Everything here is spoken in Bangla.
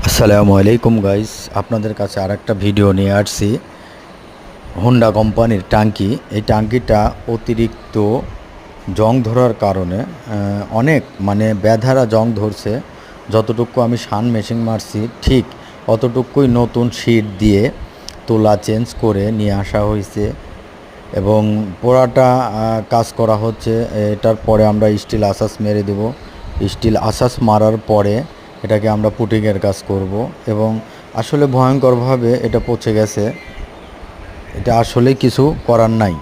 আসসালামু আলাইকুম গাইস, আপনাদের কাছে আরেকটা ভিডিও নিয়ে আসছি। হোন্ডা কোম্পানির ট্যাঙ্কি। এই ট্যাঙ্কিটা অতিরিক্ত জং ধরার কারণে অনেক বেধারা জং ধরছে। যতটুকু আমি শান মেশিন মারছি ঠিক অতটুকুই নতুন শীট দিয়ে তোলা চেঞ্জ করে নিয়ে আসা হয়েছে এবং পোড়াটা কাজ করা হচ্ছে। এটার পরে আমরা স্টিল আসাস মেরে দেব। স্টিল আসাস মারার পরে এটাকে আমরা পুটিংয়ের কাজ করব এবং আসলে ভয়ঙ্করভাবে এটা পচে গেছে। এটা আসলে কিছু করার নাই।